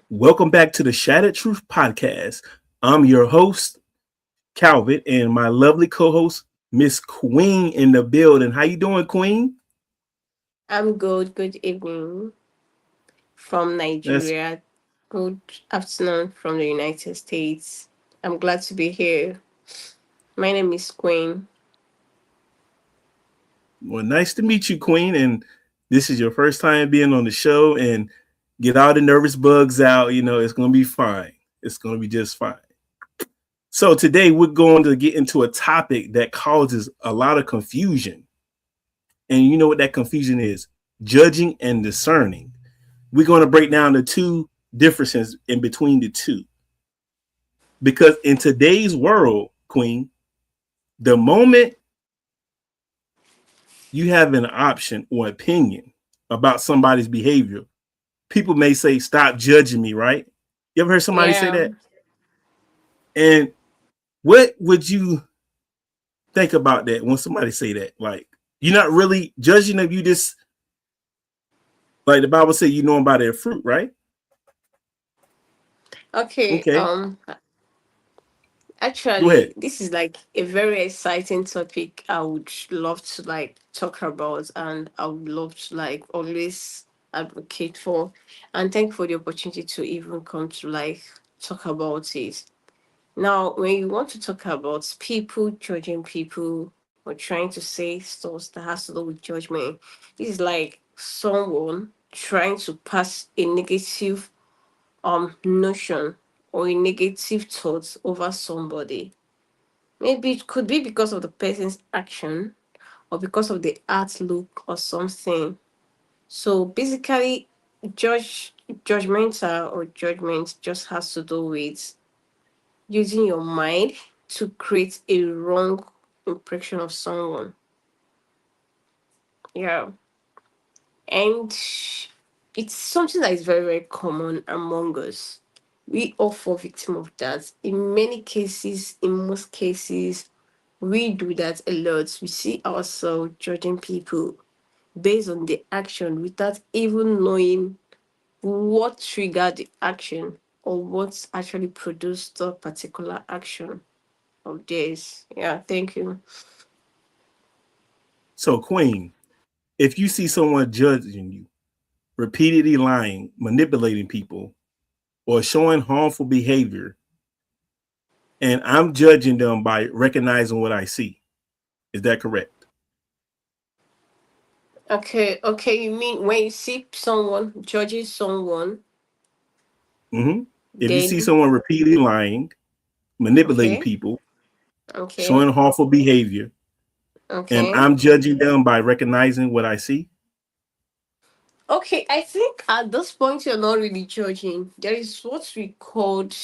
Welcome back to the Shattered Truth Podcast. I'm your host, Calvin, and my lovely co-host, Miss Queen in the building. How you doing, Queen? I'm good. Good evening from That's Nigeria. Good afternoon from the United States. I'm glad to be here. My name is Queen. nice to meet you, Queen. And this is your first time being on the show. And get all the nervous bugs out. It's gonna be fine. It's gonna be just fine. So today we're going to get into a topic that causes a lot of confusion. And you know what that confusion is? Judging and discerning. We're going to break down the two differences in between the two. Because in today's world, Queen, the moment you have an option or opinion about somebody's behavior, people may say, stop judging me, right? You ever heard somebody say Yeah. that? And what would you think about that when somebody say that? Like, you're not really judging them. You just, like the Bible says, you know them by their fruit, right? Okay. Okay, go ahead. Actually, this is like a very exciting topic. I would love to talk about, and I would love to always advocate for. And thank you for the opportunity to even come to talk about it. Now, when you want to talk about people judging people or trying to say stuff that has to do with judgment, this is like someone trying to pass a negative notion or a negative thought over somebody. Maybe it could be because of the person's action or because of the outlook or something. So basically, judgmental or judgment just has to do with using your mind to create a wrong impression of someone. Yeah. And it's something that is very, very common among us. We all fall victim of that. In many cases, in most cases, we do that a lot. We see ourselves judging people based on the action without even knowing what triggered the action or what actually produced the particular action of theirs. Yeah, thank you. So, Queen, if you see someone judging you, repeatedly lying, manipulating people, or showing harmful behavior, and I'm judging them by recognizing what I see, is that correct? Okay, you mean when you see someone judging someone, Mm-hmm. If you see then someone repeatedly lying, manipulating okay, people, okay, showing harmful behavior, and okay. I'm judging them by recognizing what I see? Okay, I think at this point you're not really judging. There is what we called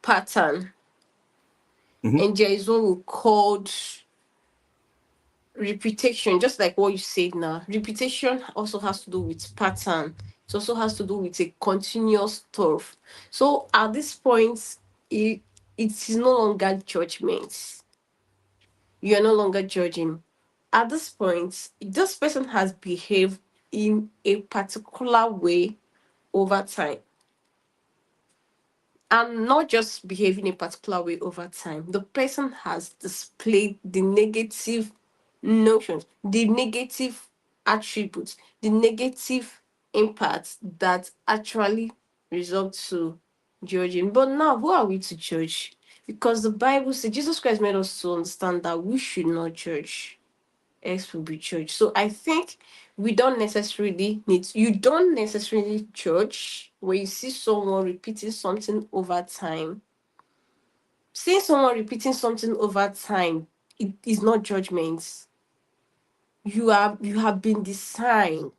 pattern, Mm-hmm. and there is what we called repetition, just like what you said now. Repetition also has to do with pattern. It also has to do with a continuous stuff. So at this point, it, it is no longer judgment. You are no longer judging. At this point, this person has behaved in a particular way over time. And not just behave in a particular way over time. The person has displayed the negative notions, the negative attributes, the negative impacts that actually result to judging. But now, who are we to judge? Because the Bible says Jesus Christ made us to understand that we should not judge else will be judged. So I think you don't necessarily judge when you see someone repeating something over time. Seeing someone repeating something over time, it is not judgment. You have been designed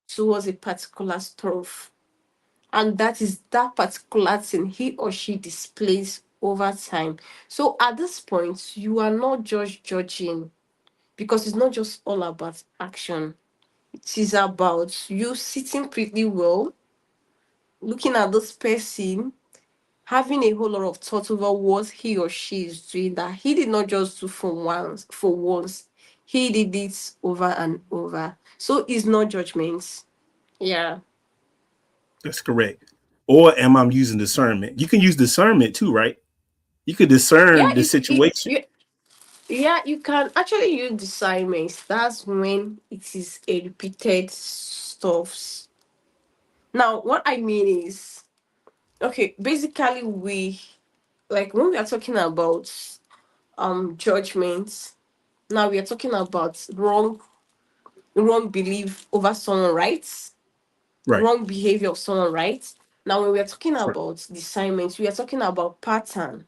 towards a particular stuff. And that is that particular thing he or she displays over time. So at this point, you are not just judging because it's not just all about action. It is about you sitting pretty well, looking at this person, having a whole lot of thought over what he or she is doing that he did not just do for once. He did it over and over. So it's not judgments. Yeah. That's correct. Or am I using discernment? You can use discernment too, right? You could Yeah, discern the situation. yeah, you can actually use discernment. That's when it is a repeated stuffs. Now, what I mean is, okay, basically we like when we are talking about judgments. Now we are talking about wrong belief over someone, right? Right. Wrong behavior of someone, right? Now when we are talking Right. about discernment, we are talking about pattern.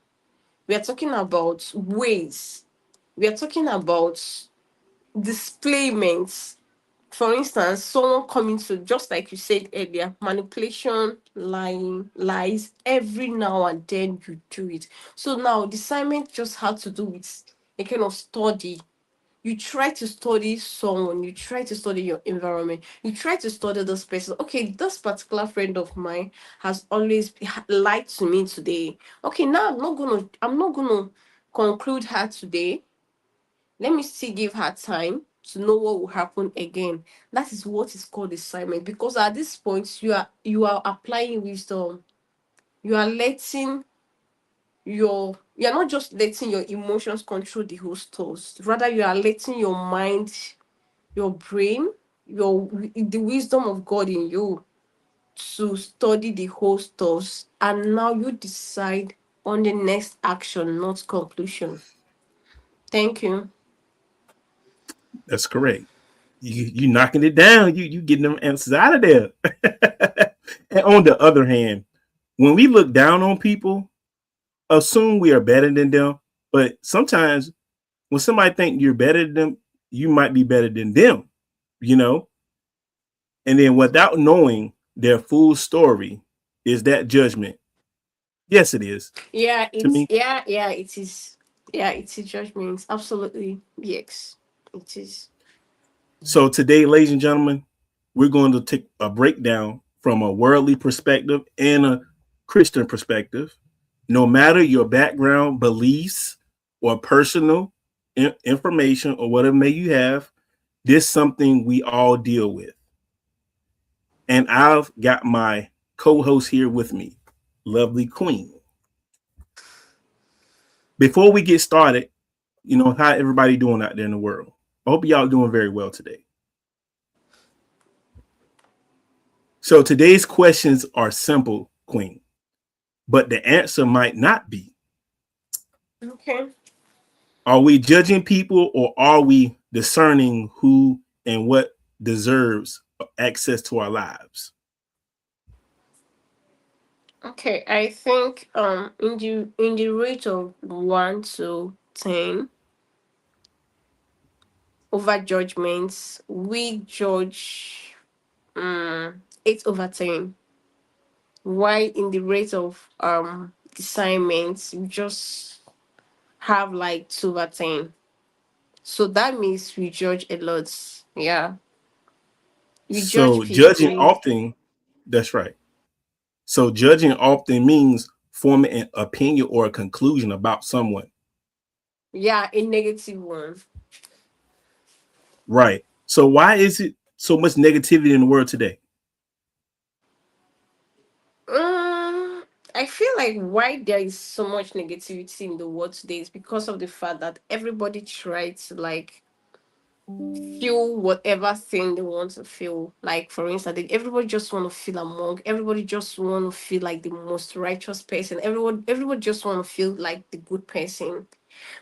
We are talking about ways. We are talking about displayments. For instance, someone coming to, just like you said earlier, manipulation, lying, lies, every now and then you do it. So now discernment just had to do with a kind of study. You try to study someone, you try to study your environment, you try to study this person. Okay, this particular friend of mine has always lied to me today. Okay, now I'm not gonna conclude her today. Let me still give her time to know what will happen again. That is what is called assignment. Because at this point, you are applying wisdom. You are letting you're not just letting your emotions control the whole stores. Rather, you are letting your mind, your brain, the wisdom of God in you to study the whole stores. And now you decide on the next action, not conclusion. Thank you. That's correct. You knocking it down. You getting them answers out of there. And on the other hand, when we look down on people, assume we are better than them. But sometimes when somebody think you're better than them, you might be better than them, you know? And then without knowing their full story, is that judgment? Yes, it is Yeah, to it's me. yeah, it is. Yeah, it's a judgment. Absolutely. Yes. It is. So today, ladies and gentlemen, we're going to take a breakdown from a worldly perspective and a Christian perspective. No matter your background, beliefs, or personal information, or whatever may you have, this is something we all deal with. And I've got my co-host here with me, lovely Queen. Before we get started, how everybody doing out there in the world? I hope y'all doing very well today. So today's questions are simple, Queen, but the answer might not be. Okay. Are we judging people or are we discerning who and what deserves access to our lives? Okay. I think in the rate of 1 to 10 over judgments, we judge 8/10. Why in the rate of assignments we just have like 2/10. So that means we judge a lot. Yeah. We judge So judging people. often, that's right. So judging often means forming an opinion or a conclusion about someone. Yeah, a negative one. Right. So why is it so much negativity in the world today? Um, I feel like why there is so much negativity in the world today is because of the fact that everybody tries to like feel whatever thing they want to feel. Like for instance, everybody just want to feel among. Everybody just want to feel like the most righteous person. Everyone just want to feel like the good person.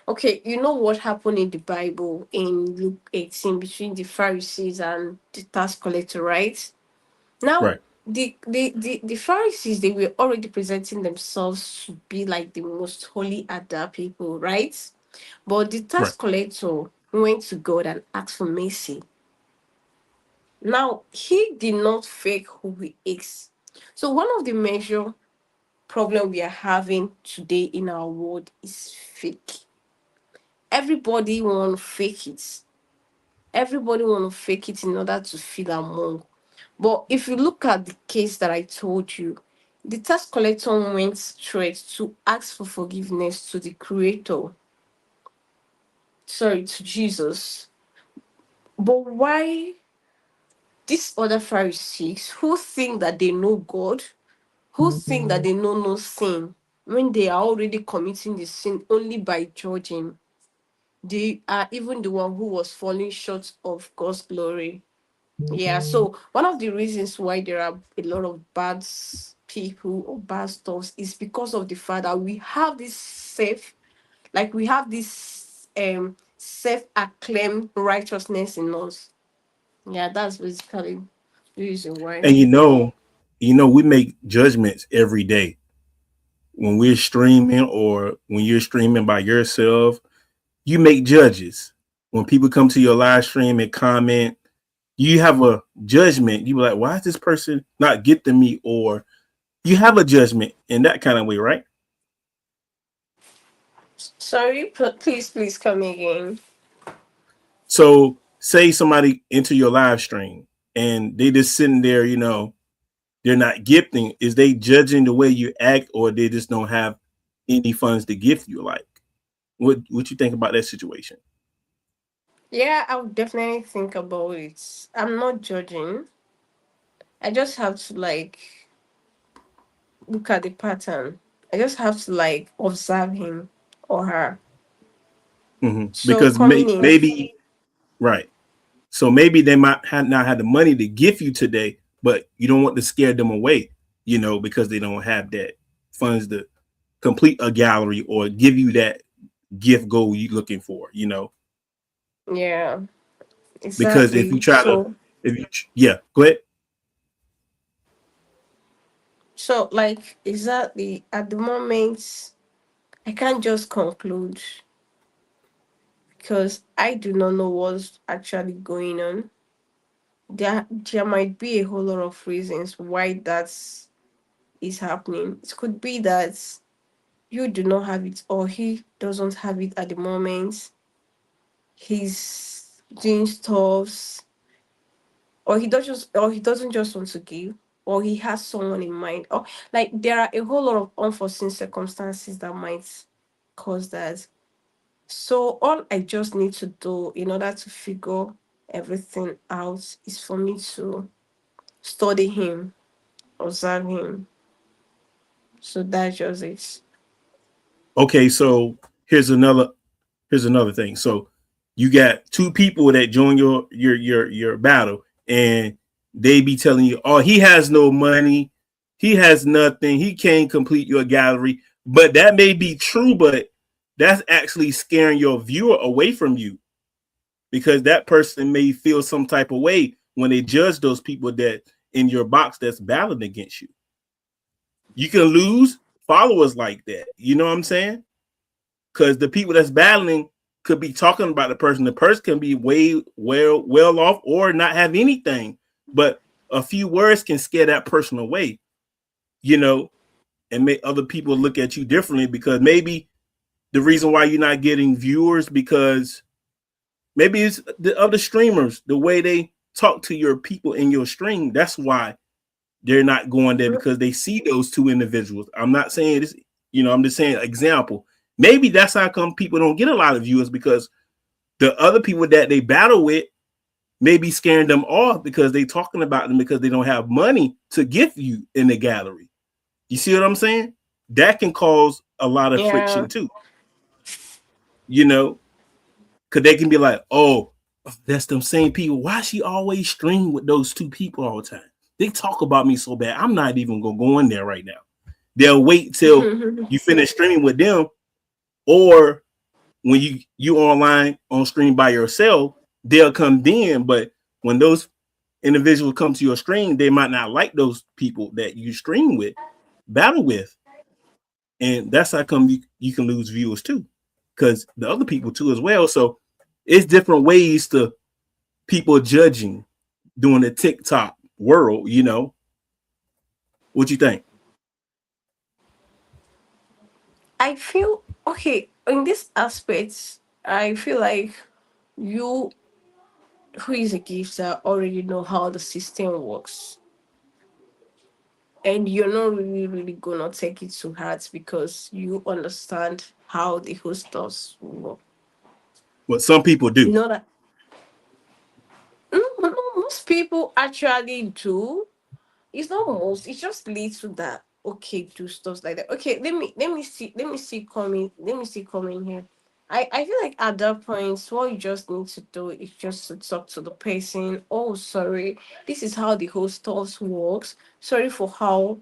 Okay, you know what happened in the Bible in Luke 18 between the Pharisees and the tax collector, right? Now, Right. the Pharisees, they were already presenting themselves to be like the most holy other people, right? But the tax Right. collector went to God and asked for mercy. Now, he did not fake who he is. So one of the major problem we are having today in our world is fake. Everybody want to fake it. Everybody want to fake it in order to feel among. But if you look at the case that I told you, the tax collector went straight to ask for forgiveness to the creator, sorry, to Jesus. But why these other Pharisees who think that they know God, who think that they know no sin when they are already committing the sin only by judging. They are even the one who was falling short of God's glory. Yeah, so one of the reasons why there are a lot of people or bad stuffs is because of the fact that we have this we have this self-acclaimed righteousness in us. Yeah, that's basically the reason why. And we make judgments every day when we're streaming or when you're streaming by yourself. You make judges. When people come to your live stream and comment, you have a judgment. You be like, why is this person not getting me? Or you have a judgment in that kind of way, right? Sorry, please come again. So say somebody enter your live stream and they just sitting there, they're not gifting. Is they judging the way you act, or they just don't have any funds to gift you? Like, what you think about that situation? Yeah, I would definitely think about it. I'm not judging. I just have to look at the pattern. I just have to observe him or her. So Because coming in, maybe right. So maybe they might have not had the money to gift you today, but you don't want to scare them away, because they don't have that funds to complete a gallery or give you that gift goal you looking for. yeah, Because if you exactly. try to, if you, yeah, go ahead. So exactly at the moment, I can't just conclude because I do not know what's actually going on. There might be a whole lot of reasons why that is happening. It could be that you do not have it or he doesn't have it at the moment. He's doing stuffs or he doesn't just want to give, or he has someone in mind, or there are a whole lot of unforeseen circumstances that might cause that. So all I just need to do in order to figure everything out is for me to study him, observe him. So that's just it. Okay, so here's another thing. So you got two people that join your battle, and they be telling you, "Oh, he has no money, he has nothing, he can't complete your gallery." But that may be true, but that's actually scaring your viewer away from you, because that person may feel some type of way when they judge those people that in your box that's battling against you. You can lose followers like that. You know what I'm saying? Because the people that's battling could be talking about the person. The person can be way well off or not have anything, but a few words can scare that person away, you know, and make other people look at you differently, because maybe the reason why you're not getting viewers because maybe it's the other streamers, the way they talk to your people in your stream. That's why they're not going there, because they see those two individuals. I'm not saying this, I'm just saying example. Maybe that's how come people don't get a lot of viewers, because the other people that they battle with may be scaring them off because they talking about them because they don't have money to gift you in the gallery. You see what I'm saying? That can cause a lot of Yeah. friction too, you know, because they can be like, oh, that's them same people. Why she always stream with those two people all the time? They talk about me so bad. I'm not even gonna go in there right now. They'll wait till you finish streaming with them, or when you online on stream by yourself, they'll come then. But when those individuals come to your stream, they might not like those people that you stream with, battle with, and that's how come you can lose viewers too, because the other people too as well. So it's different ways to people judging during the TikTok world. What you think? I feel okay in this aspect. I feel like you, who is a gifter, already know how the system works, and you're not really gonna take it to heart because you understand how the host does work. What some people You do. know that no, most people actually do. It's not most. It's just little that. okay do stuff like that. Okay, let me see coming here. I feel like at that point, what you just need to do is just to talk to the person. Oh, sorry, this is how the whole stuff works. Sorry for how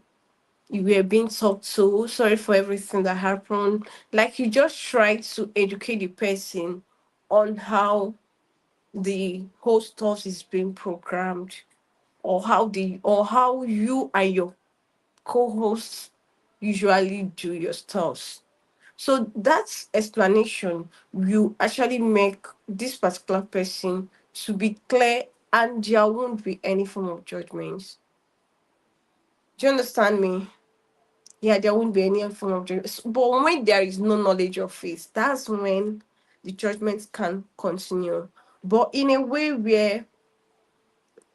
you were being talked to. Sorry for everything that happened. Like you just try to educate the person on how the whole stuff is being programmed, or how you and your co-hosts usually do your stuff. So that explanation will actually make this particular person to be clear, and there won't be any form of judgments. Do you understand me? Yeah, there won't be any form of judgment. But when there is no knowledge of it, that's when the judgments can continue. But in a way where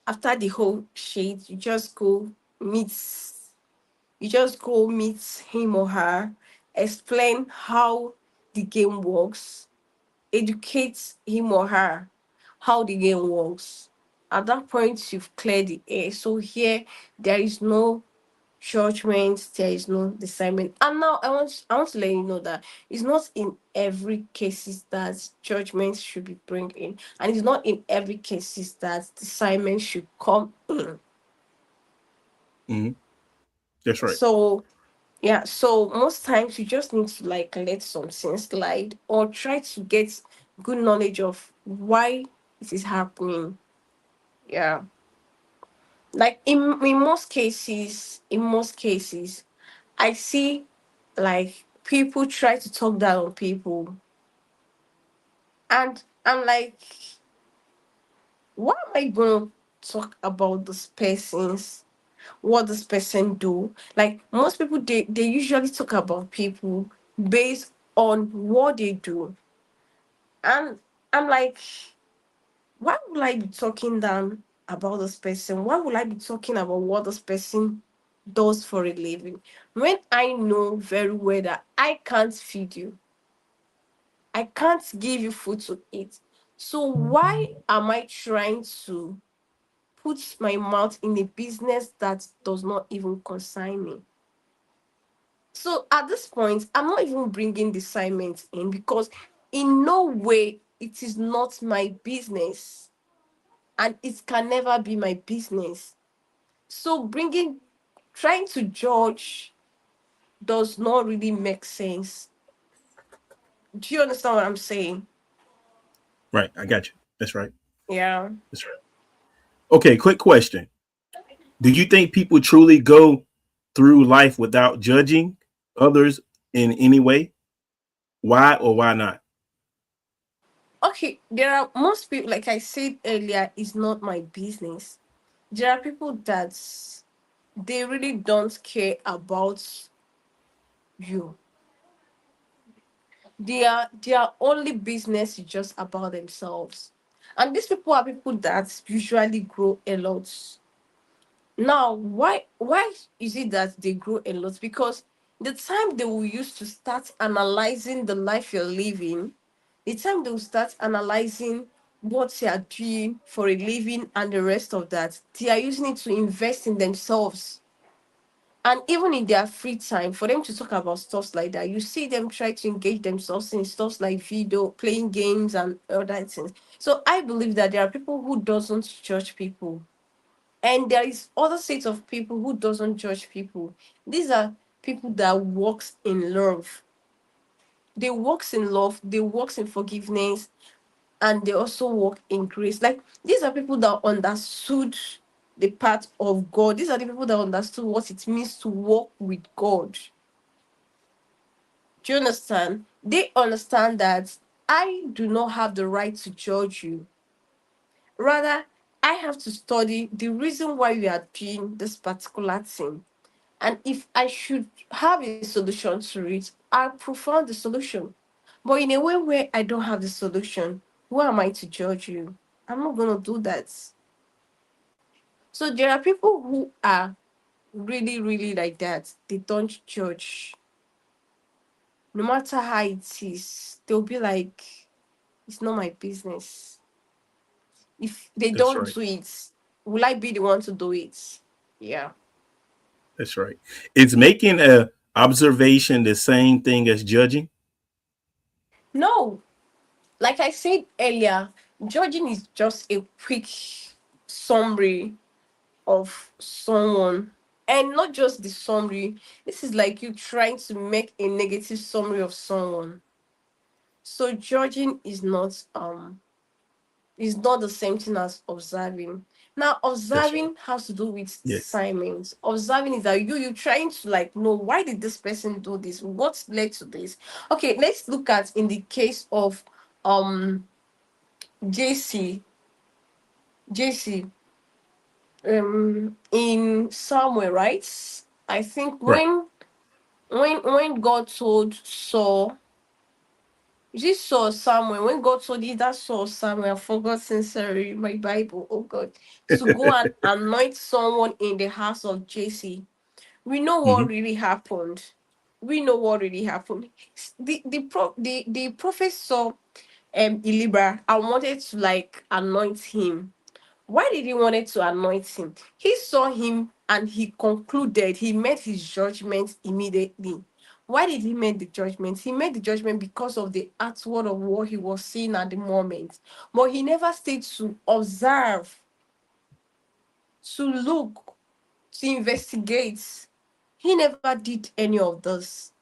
after the whole shade, meet you just go meet him or her, explain how the game works, educate him or her how the game works. At that point, you've cleared the air. So here, there is no judgment, there is no discernment. And now I want to let you know that it's not in every cases that judgment should be bring in, and it's not in every cases that discernment should come in. Hmm. That's right. So yeah, so most times you just need to like let some things slide, or try to get good knowledge of why it is happening. Yeah. Like in most cases, I see like people try to talk down on people, and I'm like, why am I gonna talk about this person's what this person do? Like most people, they usually talk about people based on what they do. And I'm like, why would I be talking down about this person? Why would I be talking about what this person does for a living when I know very well that I can't feed you? I can't give you food to eat. So why am I trying to put my mouth in a business that does not even concern me? So at this point, I'm not even bringing the assignment in, because in no way it is not my business, and it can never be my business. So trying to judge does not really make sense. Do you understand what I'm saying? Right. I got you. That's right. Yeah. That's right. Okay. Quick question. Do you think people truly go through life without judging others in any way? Why or why not? Okay, there are most people, like I said earlier, it's not my business. There are people that they really don't care about you. Their only business is just about themselves. And these people are people that usually grow a lot. Now, why is it that they grow a lot? Because the time they will use to start analyzing the life you're living, the time they will start analyzing what they are doing for a living and the rest of that, they are using it to invest in themselves. And even in their free time, for them to talk about stuff like that, you see them try to engage themselves in stuff like video, playing games and other things. So I believe that there are people who doesn't judge people, and there is other sets of people who doesn't judge people. These are people that works in love. They works in love, they works in forgiveness, and they also work in grace. Like these are people that understood the part of God. These are the people that understood what it means to walk with God. Do you understand? They understand that I do not have the right to judge you. Rather, I have to study the reason why you are doing this particular thing. And if I should have a solution to it, I prefer the solution. But in a way where I don't have the solution, who am I to judge you? I'm not going to do that. So there are people who are really, really like that. They don't judge. No matter how it is, they'll be like, it's not my business. If they That's don't right. do it, will I be the one to do it? Yeah. That's right. It's making a observation the same thing as judging. No, like I said earlier, judging is just a quick summary of someone. And not just the summary, this is like you trying to make a negative summary of someone. So judging is not the same thing as observing. Now, That's right. observing has to do with Yes. discernment. Observing is that you trying to like know why did this person do this? What led to this? Okay, let's look at in the case of um JC. JC in Samuel, right? I think Right. when God told Saul, this Saul Samuel, when God told you that Saul Samuel, I forgot sincerely my Bible, oh God, to go and anoint someone in the house of Jesse. We know what Hmm. really happened. We know what really happened. The prophet saw Elibra and wanted to like anoint him. Why did he wanted to anoint him? He saw him and he concluded, he made his judgment immediately. Why did he make the judgment? He made the judgment because of the outward of what he was seeing at the moment. But he never stayed to observe, to look, to investigate. He never did any of this.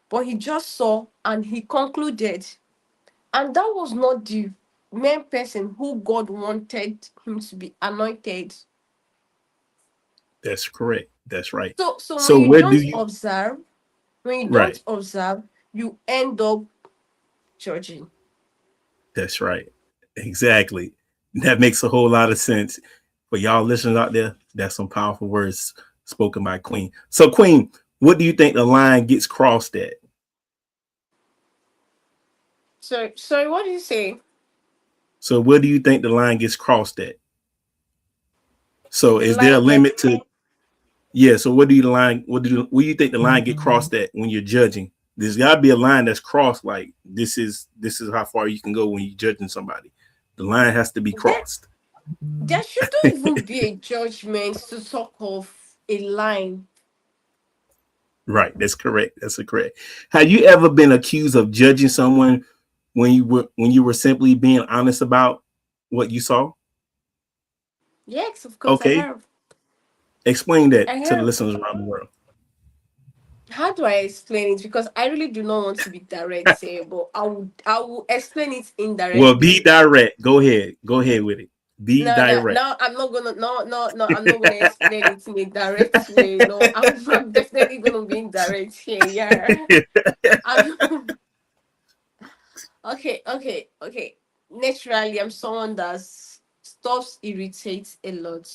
But he just saw and he concluded. And that was not the main person who God wanted him to be anointed. That's correct. That's right. So when So you where do don't you? observe, when you Right. don't observe, you end up judging. That's right. Exactly. That makes a whole lot of sense. For y'all listeners out there, that's some powerful words spoken by Queen. So, Queen, what do you think the line gets crossed at? So what do you say? So, where do you think the line gets crossed at? So, The is there a line gets limit to? Yeah. So, what do you line? Where do you think the line get crossed at when you're judging? There's got to be a line that's crossed. Like this is how far you can go when you're judging somebody. The line has to be there crossed. there shouldn't even be a judgment to talk of a line. Right. That's correct. That's a correct. Have you ever been accused of judging someone when you were simply being honest about what you saw? Yes, of course I Okay. have. Explain that I to the have. listeners around the world. How do I explain it? Because I really do not want to be direct here, but I will explain it Well, be indirectly. direct. Go ahead. Go ahead with it. Be No, no, direct. no, I'm not gonna no, I'm not gonna explain it in a direct way. No, I'm definitely gonna be indirect here. Yeah. I'm okay. Naturally, I'm someone that stuff irritates a lot.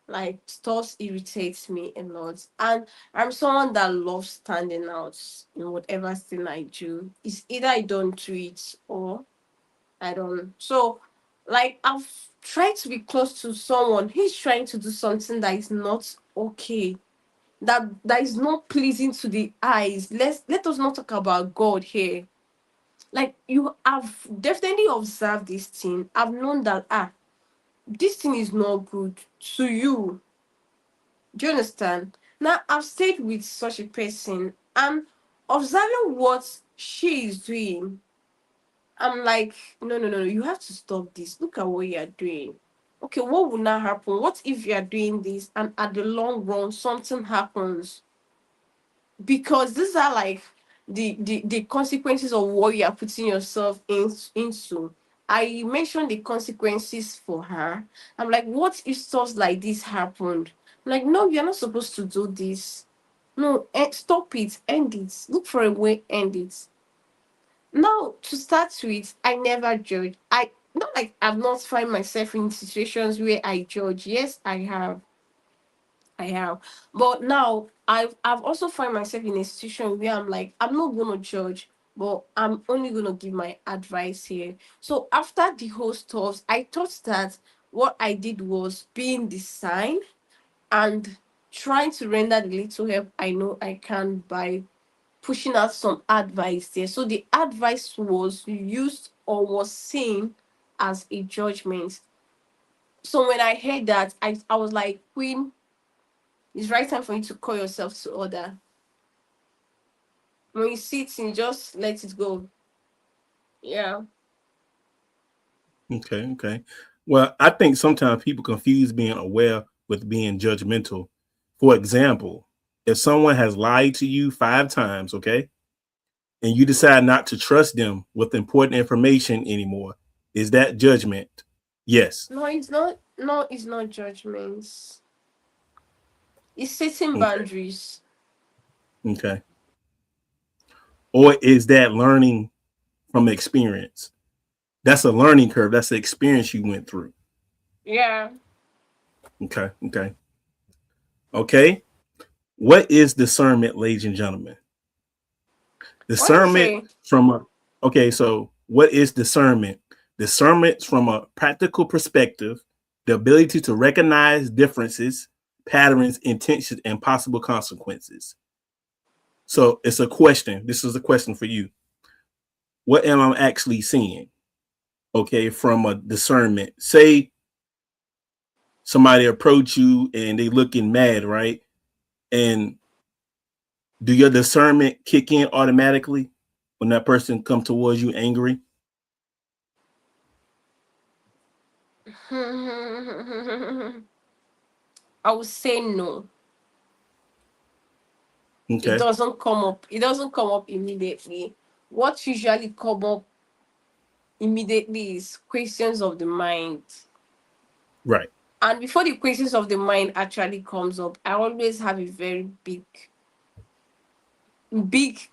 Like stuff irritates me a lot. And I'm someone that loves standing out in whatever thing I do. It's either I don't do it or I don't. So, like, I've tried to be close to someone. He's trying to do something that is not okay. That is not pleasing to the eyes. Let us not talk about God here. Like you have definitely observed this thing. I've known that this thing is not good to you. Do you understand? Now I've stayed with such a person and observing what she is doing. I'm like, no, no, no, no, you have to stop this. Look at what you're doing. Okay, what will now happen? What if you are doing this and at the long run something happens? Because these are like the consequences of what you are putting yourself into. I mentioned the consequences for her. I'm like, what if stuff like this happened? I'm like, no, you're not supposed to do this. No, stop it, end it. Look for a way, end it. Now, to start with, I never judge. I not like I've not find myself in situations where I judge. Yes, I have. I have. But now I've also find myself in a situation where I'm like, I'm not gonna judge, but I'm only gonna give my advice here. So after the whole stuff, I thought that what I did was being the sign and trying to render the little help I know I can by pushing out some advice there. So the advice was used or was seen as a judgment. So when I heard that, I was like, Queen, It's right time for you to call yourself to order. When you see it, you just let it go. Yeah. Okay, okay. Well, I think sometimes people confuse being aware with being judgmental. For example, if someone has lied to you 5 times, okay, and you decide not to trust them with important information anymore, is that judgment? Yes. No, it's not. No, it's not judgments. It's setting Okay. boundaries. Okay. Or is that learning from experience? That's a learning curve. That's the experience you went through. Yeah. Okay. Okay. Okay. What is discernment, ladies and gentlemen? What do you Discernment say? from a okay, so what is discernment? Discernment from a practical perspective, the ability to recognize differences, patterns, intentions, and possible consequences. So it's a question. This is a question for you. What am I actually seeing? Okay, from a discernment. Say somebody approach you and they looking mad, right? And do your discernment kick in automatically when that person come towards you angry? I would say no. It Okay, doesn't come up. It doesn't come up immediately. What usually come up immediately is questions of the mind. right. And before the questions of the mind actually comes up, I always have a very big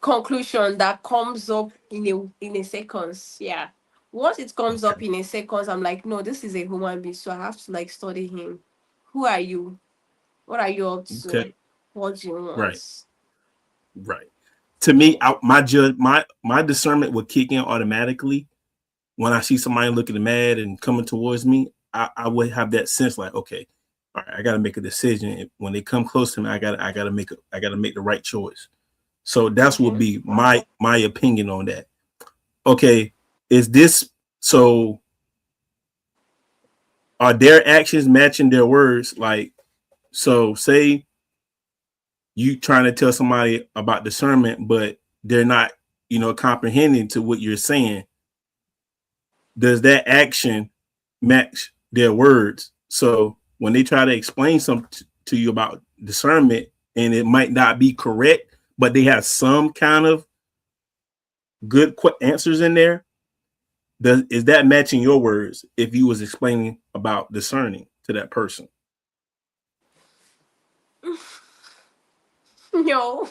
conclusion that comes up in a seconds. Yeah. Once it comes Okay, up in a seconds, I'm like, no, this is a human being, so I have to like study him. Who are you? What are you up to? okay, What do you right, want? right. To me, my discernment would kick in automatically when I see somebody looking mad and coming towards me. I would have that sense like, okay, all right, I got to make a decision. When they come close to me, I got to make the right choice. So that's would Okay. be my opinion on that. Okay, is this so? Are their actions matching their words? Like, so say you trying to tell somebody about discernment, but they're not, comprehending to what you're saying. Does that action match their words? So when they try to explain something to you about discernment, and it might not be correct, but they have some kind of good answers in there, is that matching your words if you was explaining about discerning to that person? No.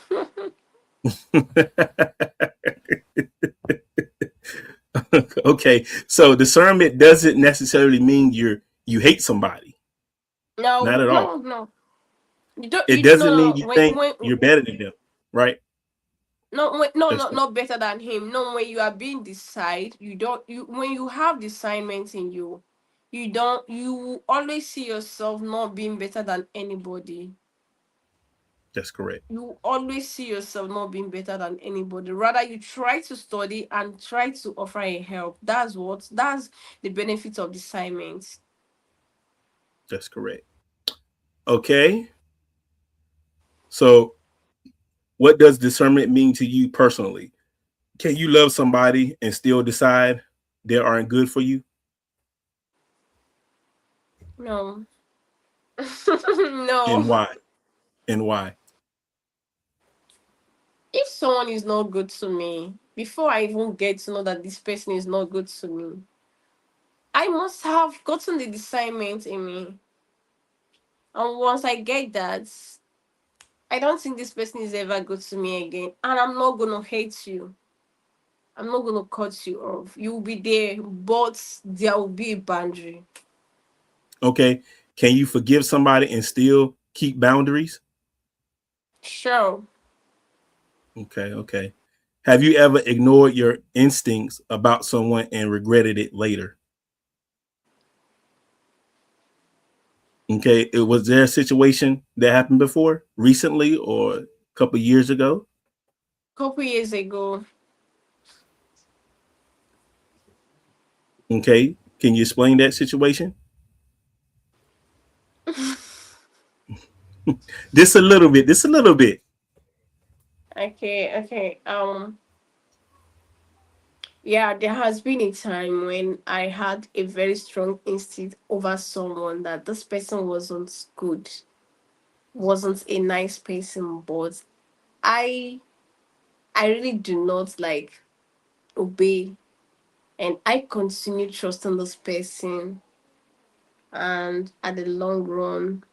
Okay, so discernment doesn't necessarily mean you hate somebody. Not No, at all. no, no. You don't. It You no doesn't mean no. you When think when you're better than them, right? no when, no That's no not better than him. No, when you are being decide, you don't. You when you have discernment in you, you don't. You always see yourself not being better than anybody. that's correct. You always see yourself not being better than anybody. Rather, you try to study and try to offer a help. That's the benefit of discernment. That's correct. Okay. So what does discernment mean to you personally? Can you love somebody and still decide they aren't good for you? No. And No. why? And why? If someone is not good to me, before I even get to know that this person is not good to me, I must have gotten the discernment in me. And once I get that, I don't think this person is ever good to me again. And I'm not gonna hate you. I'm not gonna cut you off. You will be there, but there will be a boundary. Okay. Can you forgive somebody and still keep boundaries? Sure. Okay, okay. Have you ever ignored your instincts about someone and regretted it later? Okay, it was there a situation that happened before, recently or a couple years ago? Couple years ago. Okay, can you explain that situation? This a little bit. This a little bit. Okay, okay. Yeah, there has been a time when I had a very strong instinct over someone that this person wasn't good, wasn't a nice person, but I I really do not like obey, and I continue trusting this person, and at the long run,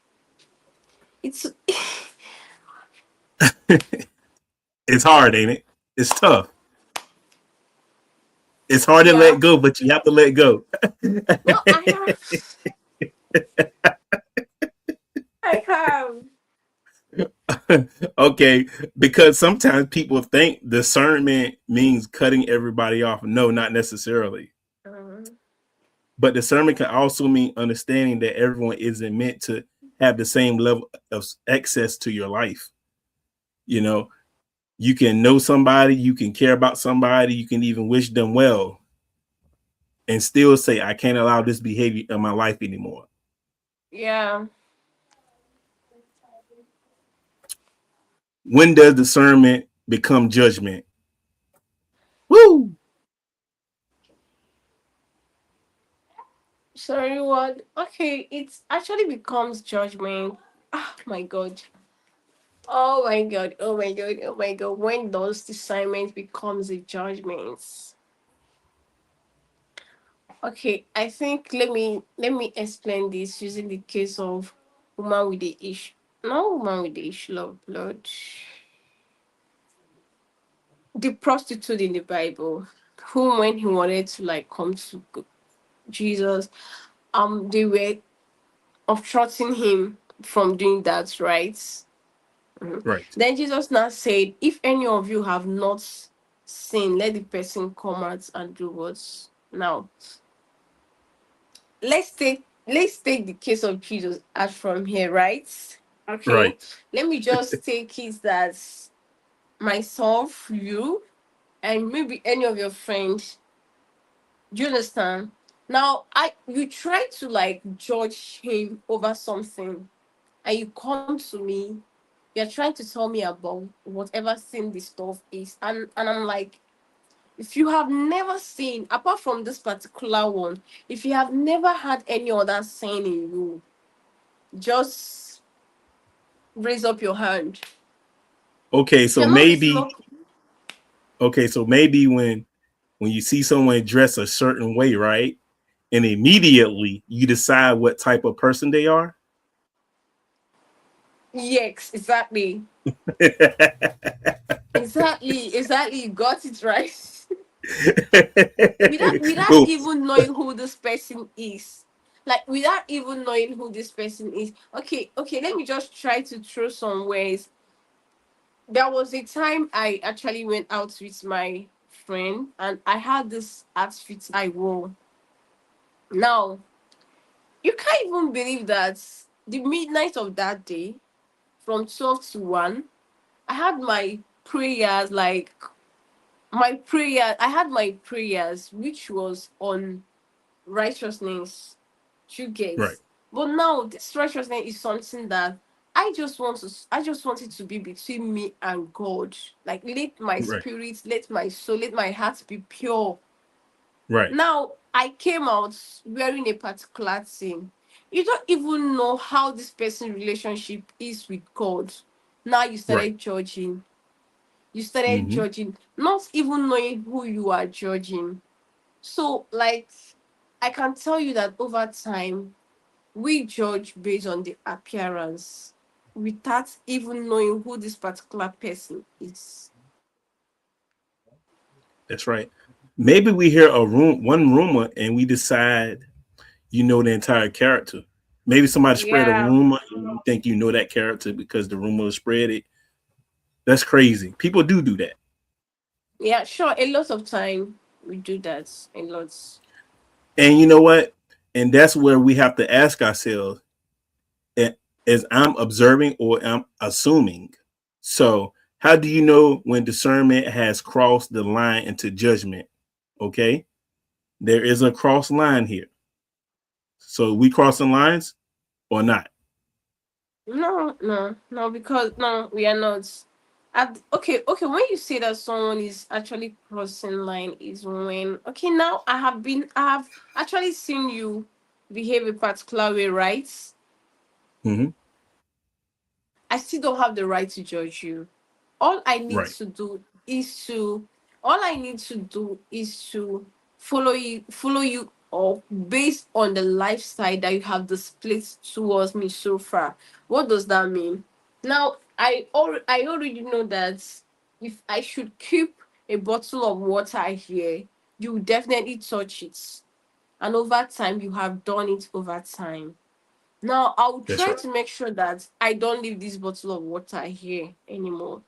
it's It's hard, ain't it? It's tough. It's hard to yeah. let go, but you have to let go. No, I have. Okay, because sometimes people think discernment means cutting everybody off. No, not necessarily. Um, But discernment can also mean understanding that everyone isn't meant to have the same level of access to your life. You know, you can know somebody, you can care about somebody, you can even wish them well, and still say, I can't allow this behavior in my life anymore. yeah. When does discernment become judgment? Woo! Sorry, what? Okay, it actually becomes judgment. Oh my god. Oh my god. Oh my god. Oh my god. When does discernment becomes a judgment? Okay, I think let me explain this using the case of woman with the issue. No woman with the issue of blood. The prostitute in the Bible, who when he wanted to like come to Jesus, they were obstructing him from doing that, right? Mhm. Right, Then Jesus now said, if any of you have not sinned, let the person come out and do what? Now, let's take the case of Jesus as from here, right? Okay. right, Let me just take it that myself, you, and maybe any of your friends. Do you understand? Now, I you try to like judge him over something, and you come to me, you're trying to tell me about whatever sin this stuff is, and I'm like, if you have never seen apart from this particular one, if you have never had any other sin in you, just raise up your hand. okay, If so you're not raising maybe up, okay, so maybe when you see someone dress a certain way, right? And immediately you decide what type of person they are. yes, exactly. Exactly, you got it right. Without Well, even knowing who this person is, like without even knowing who this person is. Okay, let me just try to throw some ways. There was a time I actually went out with my friend, and I had this outfit I wore. Now, you can't even believe that the midnight of that day, from 12 to 1, I had my prayers, like I had my prayers, which was on righteousness, you get. right, But now this righteousness is something that I just want it to be between me and God. Like, let my right, spirit, let my soul, let my heart be pure. right, Now I came out wearing a particular thing. You don't even know how this person's relationship is with God. Now you right. started judging. You started Mm-hmm. judging, not even knowing who you are judging. So, like, I can tell you that over time, we judge based on the appearance without even knowing who this particular person is. That's right. Maybe we hear one rumor and we decide you know the entire character. Maybe somebody spread a Yeah. rumor and you think you know that character because the rumor spread it. That's crazy. People do that. Yeah, sure. A lot of time we do that. A lot. And you know what? And that's where we have to ask ourselves, is I'm observing or I'm assuming? So, how do you know when discernment has crossed the line into judgment? Okay. There is a cross line here. So, we crossing lines or not? No, no, no, because no, we are not. Okay. When you say that someone is actually crossing line, is when okay. Now I have actually seen you behave a particular way, right? Hmm. I still don't have the right to judge you. All I need Right. to do is to all I need to do is to follow you up based on the lifestyle that you have displayed towards me so far. What does that mean? Now I already know that if I should keep a bottle of water here, you will definitely touch it. And over time you have done it over time. Now I'll That's try right. to make sure that I don't leave this bottle of water here anymore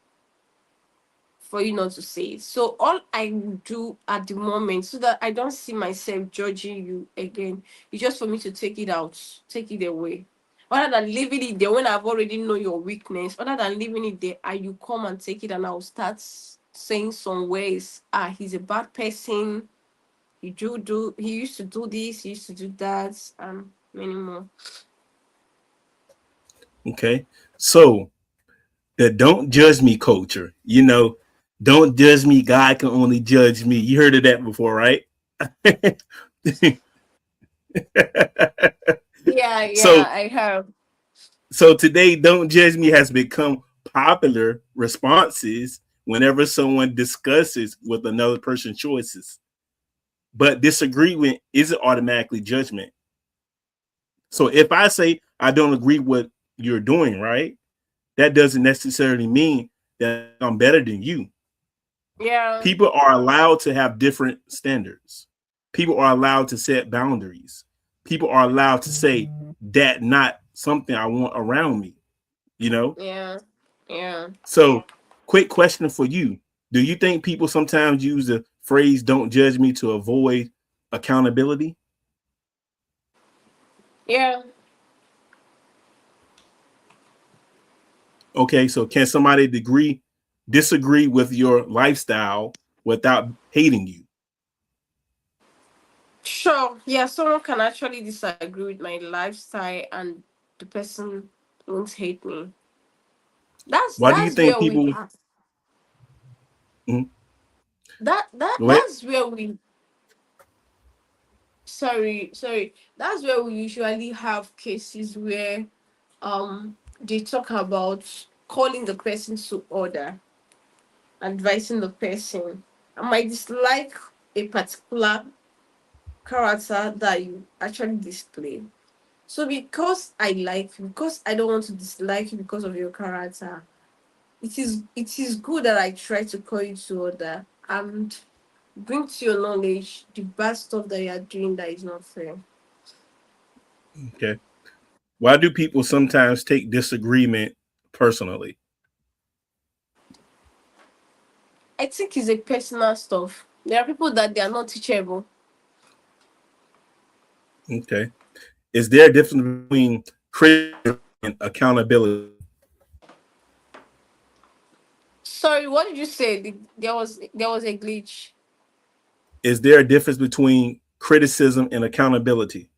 for you not to say it. So all I will do at the moment so that I don't see myself judging you again is just for me to take it out, take it away. Other than leaving it there when I've already know your weakness, other than leaving it there and you come and take it and I'll start saying some ways, he's a bad person, he used to do this, he used to do that, and many more. Okay. So the don't judge me culture, don't judge me. God can only judge me. You heard of that before, right? Yeah, yeah, so I have. so today, don't judge me has become popular responses whenever someone discusses with another person's choices. But disagreement isn't automatically judgment. So if I say I don't agree with what you're doing, right? That doesn't necessarily mean that I'm better than you. Yeah, People are allowed to have different standards. People are allowed to set boundaries. People are allowed to say that not something I want around me, you know? yeah, yeah. So, quick question for you. Do you think people sometimes use the phrase don't judge me to avoid accountability? Yeah, Okay, so can somebody disagree with your lifestyle without hating you? sure. Yeah, someone can actually disagree with my lifestyle and the person won't hate me. Why do you That's think where we people have mhm, go ahead? that's where we sorry. That's where we usually have cases where they talk about calling the person to order, advising the person. I might dislike a particular character that you actually display. So because I like you, because I don't want to dislike you because of your character, it is good that I try to call you to order and bring to your knowledge the bad stuff that you are doing that is not fair. Okay. Why do people sometimes take disagreement personally? I think it's a personal stuff. There are people that they are not teachable. Okay. Is there a difference between criticism and accountability? Sorry, what did you say? There was a glitch. Is there a difference between criticism and accountability?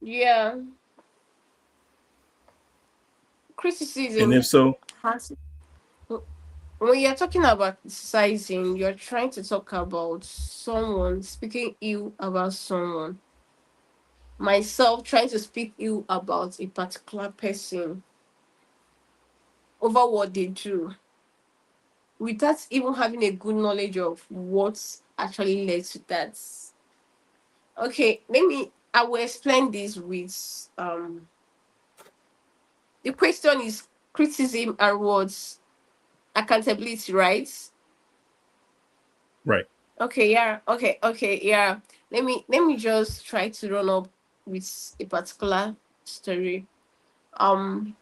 Yeah, And if criticism so, has when you're talking about criticizing, you're trying to talk about someone speaking ill about someone. Myself trying to speak ill about a particular person over what they do without even having a good knowledge of what actually led to that. Okay, I will explain this with the question is criticism and words accountability, right? right. Okay, yeah. Okay, yeah. Let me just try to run up with a particular story. Um,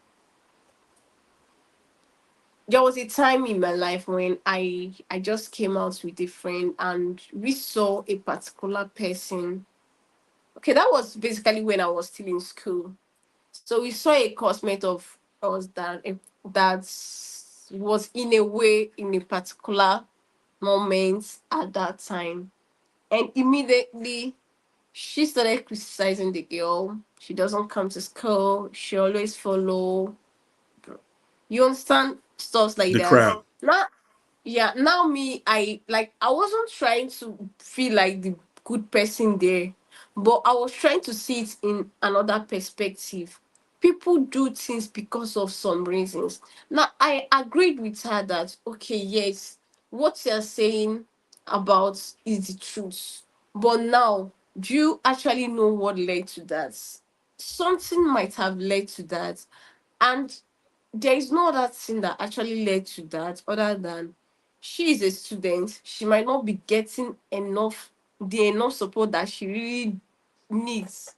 there was a time in my life when I just came out with a friend and we saw a particular person. Okay, that was basically when I was still in school. So we saw a classmate of us that was in a way in a particular moment at that time, and immediately She started criticizing the girl. She doesn't come to school. She always follow. You understand stuff like The that. crowd. Now, yeah, now me, I wasn't trying to feel like the good person there, but I was trying to see it in another perspective. People do things because of some reasons. Now I agreed with her that okay, yes, what you're saying about is the truth. But now, do you actually know what led to that? Something might have led to that. And there is no other thing that actually led to that other than she is a student. She might not be getting enough support that she really needs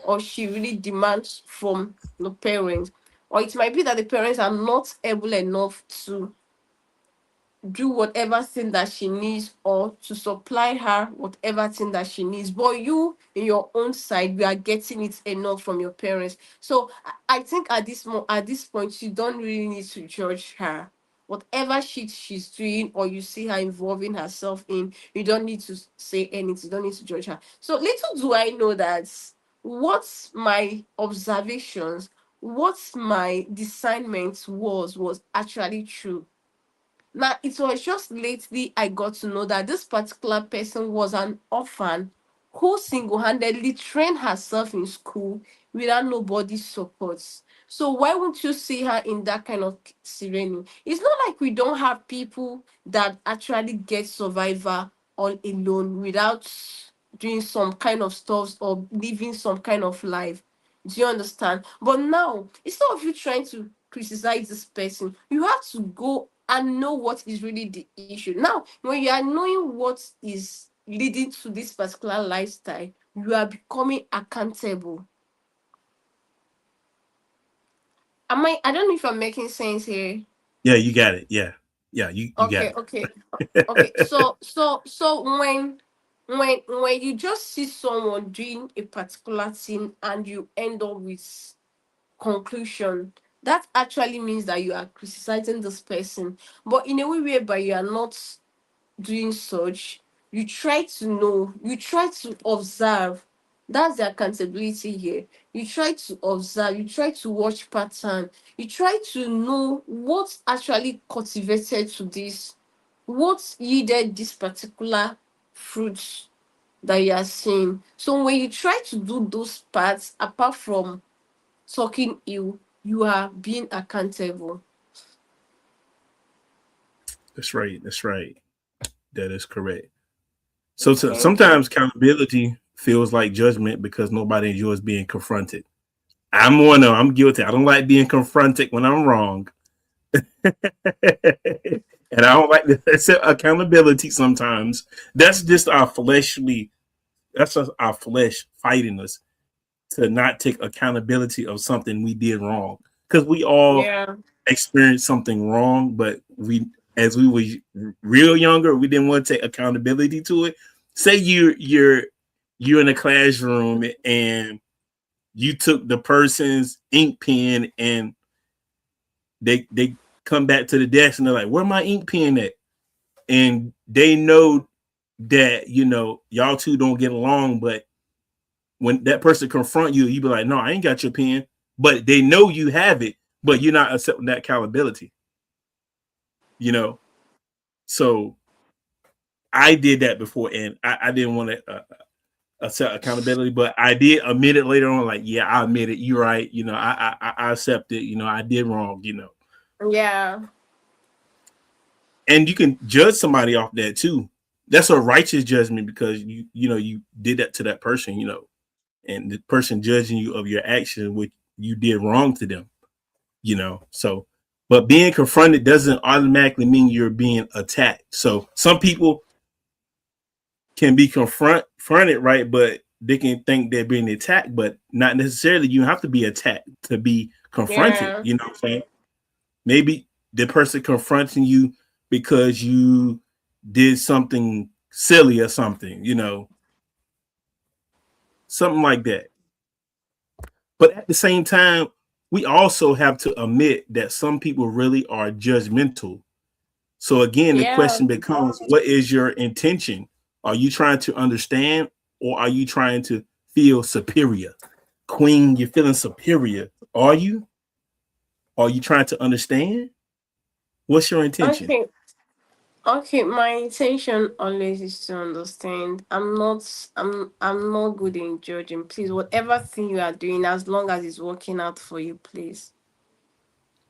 or she really demands from the parents. Or it might be that the parents are not able enough to do whatever thing that she needs or to supply her whatever thing that she needs, but you in your own side you are getting it enough from your parents. So I think at this point you don't really need to judge her. Whatever she's doing or you see her involving herself in, you don't need to say anything, you don't need to judge her. So little do I know that what my observations, what my discernment was actually true. Now, it was just lately I got to know that this particular person was an orphan who single handedly trained herself in school without nobody's support. So, why won't you see her in that kind of scenario? It's not like we don't have people that actually get survivor all alone without doing some kind of stuff or living some kind of life. Do you understand? But now, instead of you trying to criticize this person, you have to go and know what is really the issue. Now, when you are knowing what is leading to this particular lifestyle, you are becoming accountable. I don't know if I'm making sense here. Yeah, you got it. Yeah. Yeah, you got Okay, okay. Okay. So when you just see someone doing a particular thing and you end up with conclusion, that actually means that you are criticizing this person, but in a way whereby you are not doing such. You try to know, you try to observe. That's the accountability here. You try to observe, you try to watch pattern, you try to know what actually cultivated to this, what yielded this particular fruit that you are seeing. So when you try to do those parts apart from talking ill, you are being accountable. That's right. That's right. That is correct. So Thank you. sometimes accountability feels like judgment because nobody enjoys being confronted. I'm one of them. I'm guilty. I don't like being confronted when I'm wrong. And I don't like to accept accountability sometimes. That's just our fleshly, that's just our flesh fighting us to not take accountability of something we did wrong. Because we all Yeah. experienced something wrong, but as we were real younger, we didn't want to take accountability to it. Say you're in a classroom and you took the person's ink pen and they come back to the desk and they're like, "Where my ink pen at?" And they know that y'all two don't get along, but when that person confront you, you be like, "No, I ain't got your pen," but they know you have it, but you're not accepting that accountability. You know, so I did that before, and I didn't want to accept accountability, but I did admit it later on. Like, yeah, I admit it. You're right. I accept it. I did wrong. Yeah. And you can judge somebody off that too. That's a righteous judgment because you did that to that person. And the person judging you of your action, which you did wrong to them. So, but being confronted doesn't automatically mean you're being attacked. So some people can be confronted, right? But they can think they're being attacked, but not necessarily. You have to be attacked to be confronted. Yeah. You know what I'm saying? Maybe the person confronting you because you did something silly or something, something like that. But at the same time, we also have to admit that some people really are judgmental. So again, the Yeah. question becomes, what is your intention? Are you trying to understand, or are you trying to feel superior? Queen, you're feeling superior. Are you? Are you trying to understand? What's your intention? Okay. Okay, my intention always is to understand. I'm not good in judging. Please, whatever thing you are doing, as long as it's working out for you, please.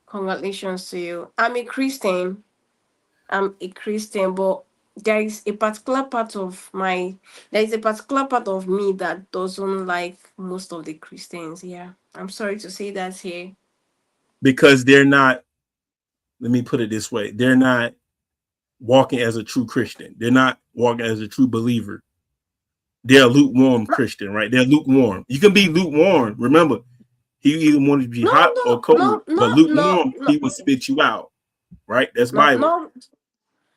Congratulations to you. I'm a Christian, but there is a particular part of my there is a particular part of me that doesn't like most of the Christians. Yeah. I'm sorry to say that here. Because they're not, let me put it this way, they're not walking as a true Christian. They're not walking as a true believer. They're a lukewarm Christian, right? They're lukewarm. You can be lukewarm. Remember, he either wanted to be No, hot or no, cold, no, but no, no, lukewarm, no, he will spit you out, right? That's no, Bible. no,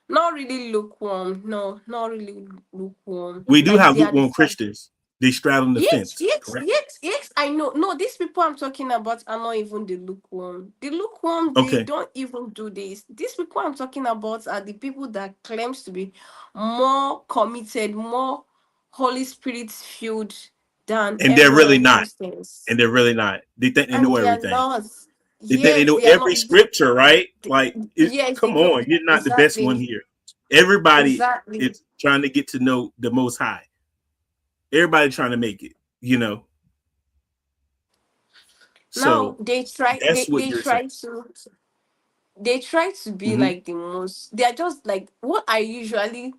not really lukewarm. No, not really lukewarm. We do Like have they are the lukewarm fact. Christians. They straddle the Yes, fence, yes, correct? yes, yes. I know. No, these people I'm talking about are not even the lukewarm. The lukewarm, they Okay. don't even do this. These people I'm talking about are the people that claims to be more committed, more Holy Spirit filled than And they're every really other not. Christians, And they're really not. They think they and know they are everything. not. They think they Yes, know they are not. every scripture, right? Like, Yes, they come don't. on, you're not the best one Exactly, here. Everybody exactly. is trying to get to know the Most High. Everybody trying to make it, you know. Now So that's what you're saying. they try to be Mm-hmm. like the most, they are just like what I usually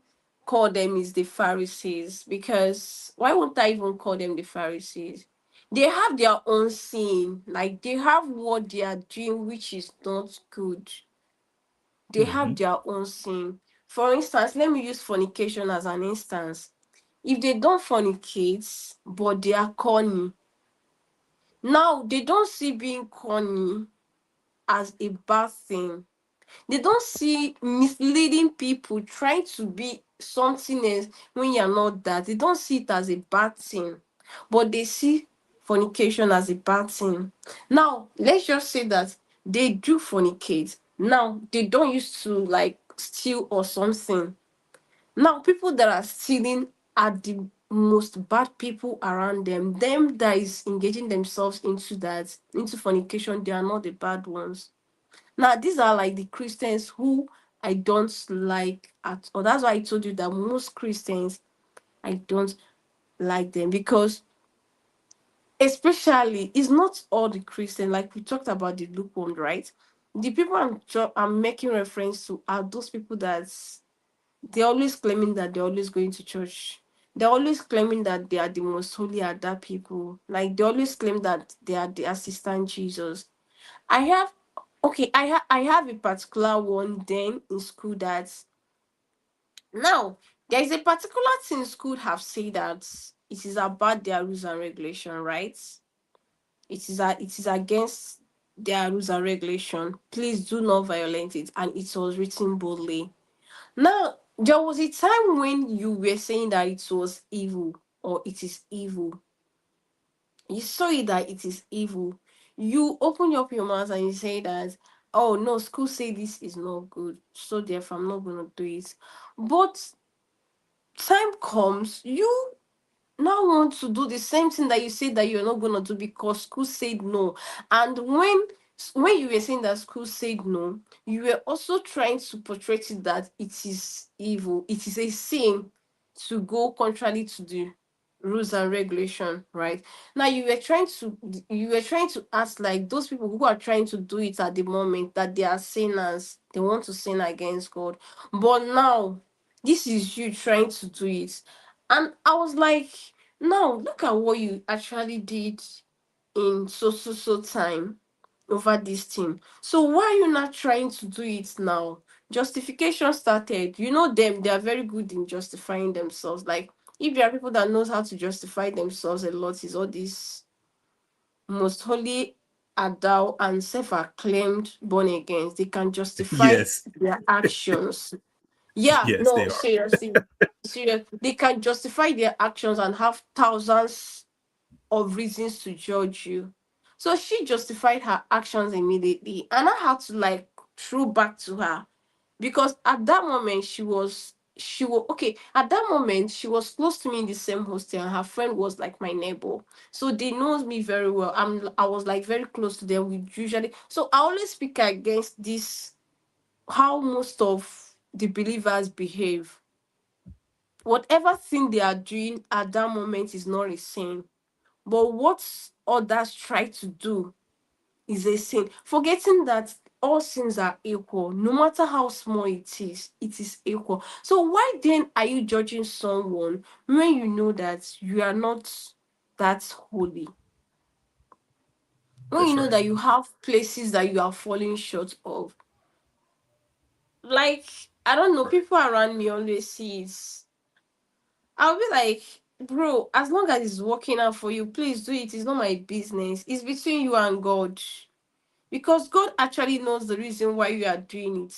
call them is the Pharisees, because why won't I even call them the Pharisees? They have their own sin, like they have what they are doing which is not good. They Mm-hmm. have their own sin. For instance, let me use fornication as an instance. If they don't fornicate but they are corny, now they don't see being corny as a bad thing. They don't see misleading people trying to be something else when you're not that. They don't see it as a bad thing, but they see fornication as a bad thing. Now, let's just say that they do fornicate. Now, they don't used to like steal or something. Now, people that are stealing are the most bad people around them. Them that is engaging themselves into that, into fornication, they are not the bad ones. Now, these are like the Christians who I don't like at all. That's why I told you that most Christians, I don't like them, because especially it's not all the Christians, like we talked about the lukewarm, right? The people I'm making reference to are those people that they're always claiming that they're always going to church. They're always claiming that they are the most holy Ada people. Like they always claim that they are the assistant Jesus. I have I have a particular one then in school that now there is a particular thing school have said that it is about their rules and regulation, right? It is against their rules and regulation. Please do not violate it, and it was written boldly. Now there was a time when you were saying that it was evil or it is evil. You saw it that it is evil. You open up your mouth and you say that, oh no, school say this is not good, so therefore I'm not gonna do it. But time comes, you now want to do the same thing that you said that you're not gonna do because school said no. And when you were saying that school said no, you were also trying to portray it that it is evil, it is a sin to go contrary to the rules and regulation, right? Now you were trying to ask like those people who are trying to do it at the moment that they are sinners, they want to sin against God. But now this is you trying to do it. And I was like, now look at what you actually did in so time over this thing. So why are you not trying to do it now? Justification started. You know them, they are very good in justifying themselves. Like if there are people that knows how to justify themselves a lot, is all these most holy adult and self-acclaimed born again. They can justify Yes. their actions. Yeah, Yes, no, they are. seriously. Serious. They can justify their actions and have thousands of reasons to judge you. So she justified her actions immediately, and I had to like throw back to her because at that moment she was she was okay at that moment. She was close to me in the same hostel, and her friend was like my neighbor, so they knows me very well. I was like very close to them. We usually, so I always speak against this, how most of the believers behave. Whatever thing they are doing at that moment is not a sin, but what others try to do is a sin, forgetting that all sins are equal. No matter how small it is equal. So why then are you judging someone when you know that you are not that holy? When you That's know right. that you have places that you are falling short of. Like, I don't know, Right. people around me always see it. I'll be like, bro, as long as it's working out for you, please do it. It's not my business. It's between you and God. Because God actually knows the reason why you are doing it.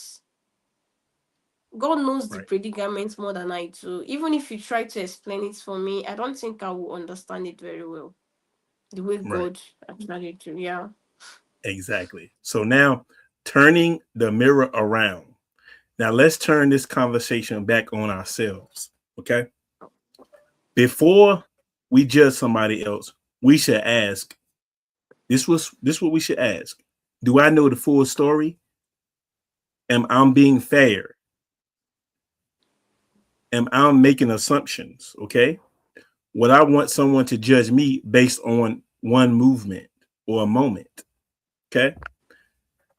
God knows the Right. predicament more than I do. Even if you try to explain it for me, I don't think I will understand it very well. The way Right. God actually do. Yeah. Exactly. So now turning the mirror around. Now let's turn this conversation back on ourselves. Okay. Before we judge somebody else, we should ask. This what we should ask. Do I know the full story? Am I being fair? Am I making assumptions? Okay. Would I want someone to judge me based on one movement or a moment? Okay.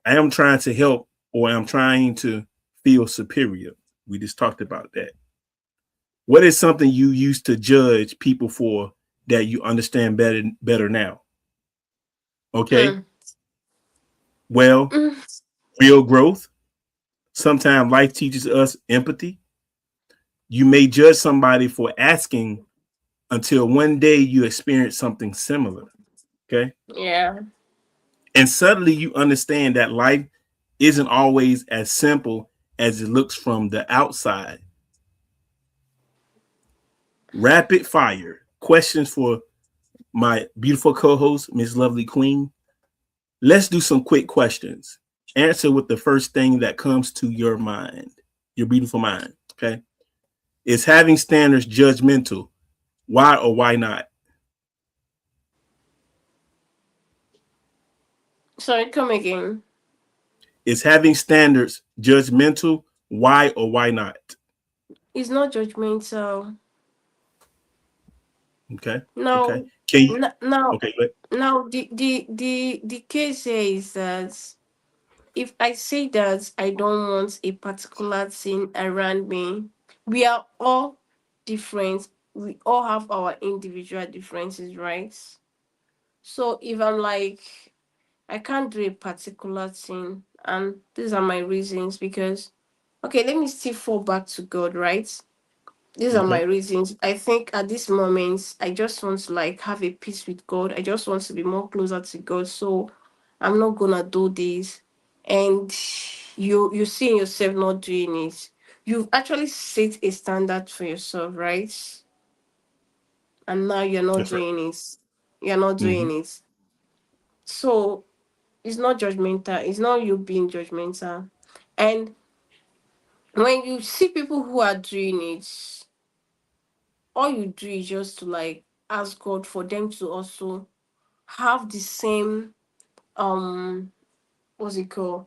I am trying to help or I'm trying to feel superior. We just talked about that. What is something you used to judge people for that you understand better now? Okay. Hmm. Well, Mm. real growth. Sometimes life teaches us empathy. You may judge somebody for asking until one day you experience something similar. Okay. Yeah. And suddenly you understand that life isn't always as simple as it looks from the outside. Rapid fire questions for my beautiful co-host, Miss Lovely Queen. Let's do some quick questions. Answer with the first thing that comes to your mind, your beautiful mind. Okay. Is having standards judgmental? Why or why not? Sorry, come again. Is having standards judgmental? Why or why not? It's not judgmental. Okay. Okay. No. Can you, Now, okay. Go now the case here is that if I say that I don't want a particular thing around me, we are all different. We all have our individual differences, right? So if I'm like, I can't do a particular thing, and these are my reasons because, okay, let me still fall back to God, right? These are my Okay. reasons. I think at this moment, I just want to like have a peace with God. I just want to be more closer to God. So I'm not gonna do this. And you see yourself not doing it. You've actually set a standard for yourself, right? And now you're not That's right. doing it. You're not Mm-hmm. doing it. So it's not judgmental. It's not you being judgmental. And when you see people who are doing it, all you do is just to like ask God for them to also have the same what's it called?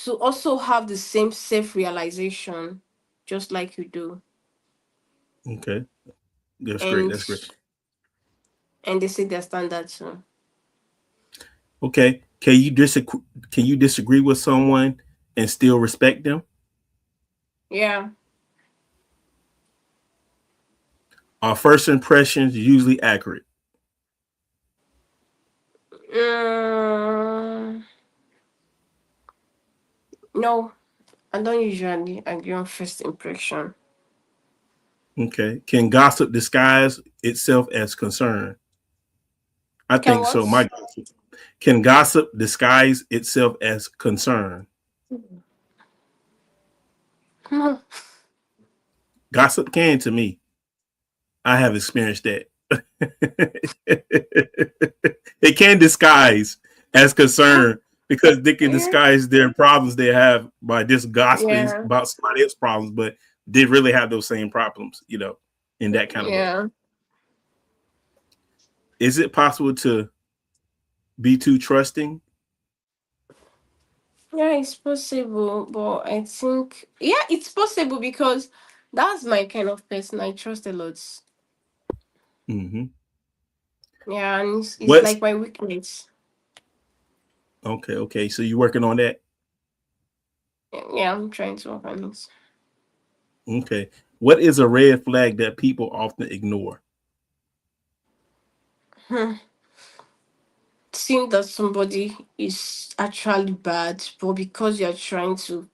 To also have the same self-realization just like you do. Okay. That's great. And That's great. they say their standard too. Okay. Can you disagree with someone and still respect them? Yeah. Our first impressions usually accurate. Mm, no, I don't usually agree on first impression. Okay. Can gossip disguise itself as concern? I Can think so. My what? gossip. Can gossip disguise itself as concern? No. Gossip can to me. I have experienced that. It can disguise as concern because they can Yeah. disguise their problems they have by just gossiping Yeah. about somebody else's problems. But they really have those same problems, in that kind of way. Yeah. Is it possible to be too trusting? Yeah, it's possible, but I think yeah, it's possible because that's my kind of person. I trust a lot. Mm-hmm. Yeah, and it's What's like my weakness. okay? Okay, so you're working on that. Yeah, I'm trying to work on it. Okay, what is a red flag that people often ignore? Hmm. Seeing that somebody is actually bad, but because you're trying to,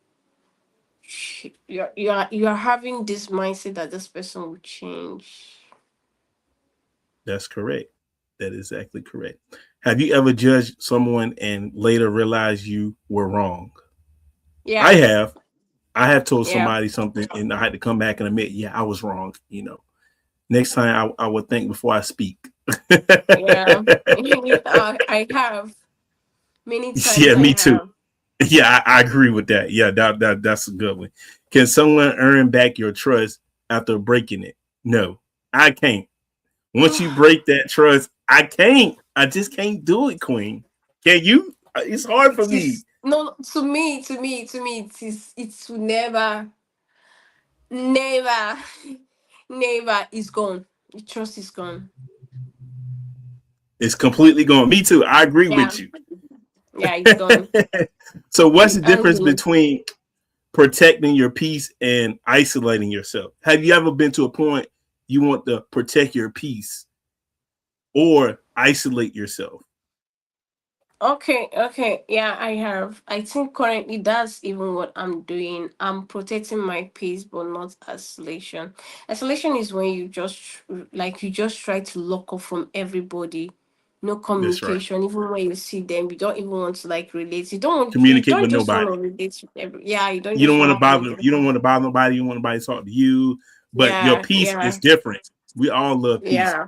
you are having this mindset that this person will change. That's correct. That is exactly correct. Have you ever judged someone and later realized you were wrong? I Yeah, have. I have told yeah, somebody something and I had to come back and admit, yeah, I was wrong. Next time I would think before I speak. yeah. I have many times. Yeah, I me too. have. Yeah, I agree with that. Yeah, that's a good one. Can someone earn back your trust after breaking it? No, I can't. Once you break that trust, I can't. I just can't do it, Queen. Can you? It's hard for It me. is no to me. It will never, never, never is gone. The trust is gone. It's completely gone. Me too. I agree Yeah, with you. yeah, it's gone. So, what's the difference And between protecting your peace and isolating yourself? Have you ever been to a point you want to protect your peace or isolate yourself? okay, okay, yeah, I have. I think currently that's even what I'm doing. I'm protecting my peace, but not isolation. Isolation is when you just like you just try to lock off from everybody. No That's right. communication. Even when you see them, you don't even want to like relate. You Communicate don't with just want nobody. to relate with every. Yeah, you don't You don't just want want to to connect bother. with You don't them. want to bother nobody. You want nobody to talk to you. But your Yeah, peace is yeah, different. We all love peace. yeah,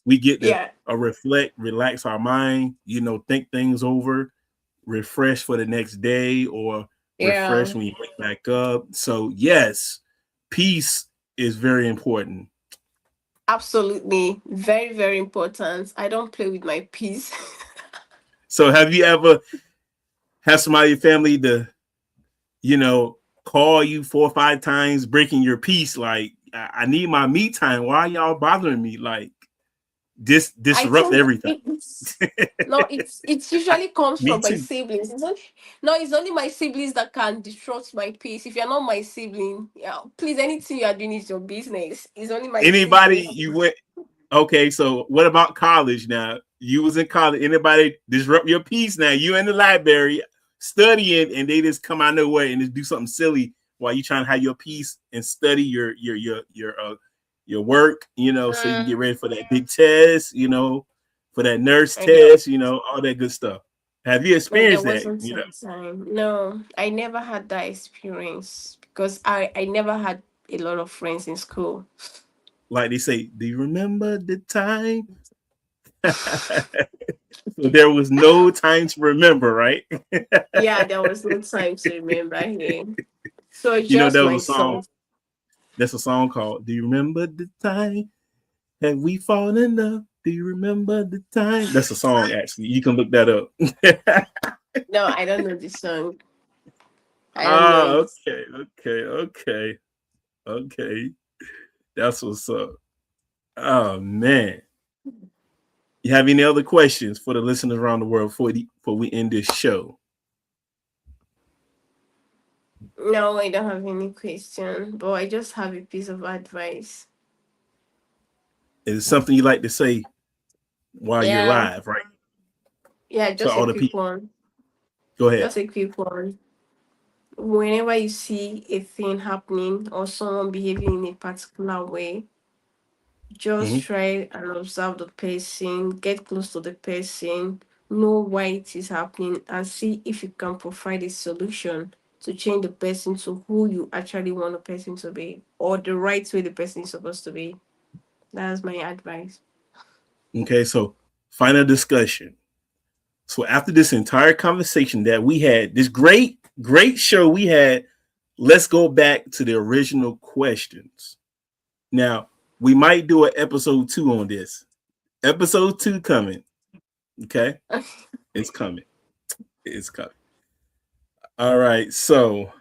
We get to yeah, reflect, relax our mind. Think things over, refresh for the next day, or yeah. refresh when you wake back up. So yes, peace is very important. Absolutely, very, very important. I don't play with my peace. So have you ever had somebody in your family to you know call you 4 or 5 times, breaking your peace? Like I need my me time. Why are y'all bothering me? Like I disrupt think everything. it's no, it's I, usually comes me from my too. siblings. It's only my siblings that can disrupt my peace. If you're not my sibling, yeah, please, anything you are doing is your business. It's only my Anybody siblings. you went Okay, so what about college now? You was in college. Anybody disrupt your peace now? You in the library studying, and they just come out of nowhere and just do something silly while you trying to have your peace and study your work, so you can get Mm, ready for that big test, for that nurse and there, test, all that good stuff. Have you and there experienced that? wasn't some time. No, I never had that experience because I never had a lot of friends in school. Like they say, do you remember the time? So there was no time to remember, right? Yeah, there was no time to remember him. So it's just There was a song. myself. That's a song called "Do You Remember the Time Have We Fallen in Love?" Do you remember the time? That's a song. Actually, you can look that up. No, I don't know this song. I don't know it. Okay, okay, okay. That's what's up. Oh man, you have any other questions for the listeners around the world before we end this show? No, I don't have any question, but I just have a piece of advice. Is it something you like to say while you're Yeah, live, right? yeah, To just a all the quick people. one. Go ahead. Just a quick one. Whenever you see a thing happening or someone behaving in a particular way, just Mm-hmm. try and observe the person, get close to the person, know why it is happening, and see if you can provide a solution to change the person to who you actually want the person to be or the right way the person is supposed to be. That's my advice. Okay, so final discussion. So after this entire conversation that we had, this great show we had, let's go back to the original questions. Now, we might do an episode 2 on this. Episode 2 coming. Okay? It's coming. It's coming. All right. So,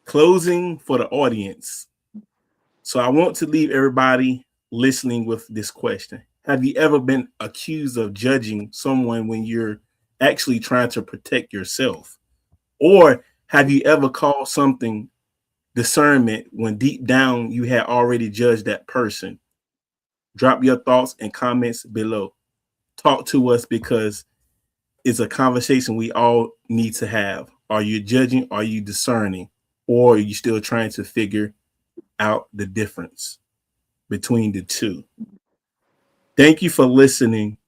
closing for the audience. So, I want to leave everybody listening with this question. Have you ever been accused of judging someone when you're actually trying to protect yourself? Or have you ever called something discernment when deep down you had already judged that person? Drop your thoughts and comments below. Talk to us because it's a conversation we all need to have. Are you judging? Are you discerning? Or are you still trying to figure out the difference between the two? Thank you for listening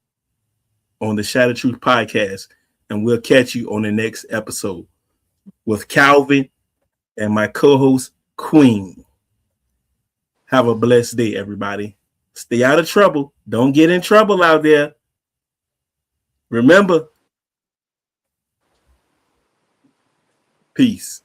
on the Shadow Truth podcast, and we'll catch you on the next episode with Calvin and my co-host Queen. Have a blessed day, everybody. Stay out of trouble. Don't get in trouble out there. Remember, peace.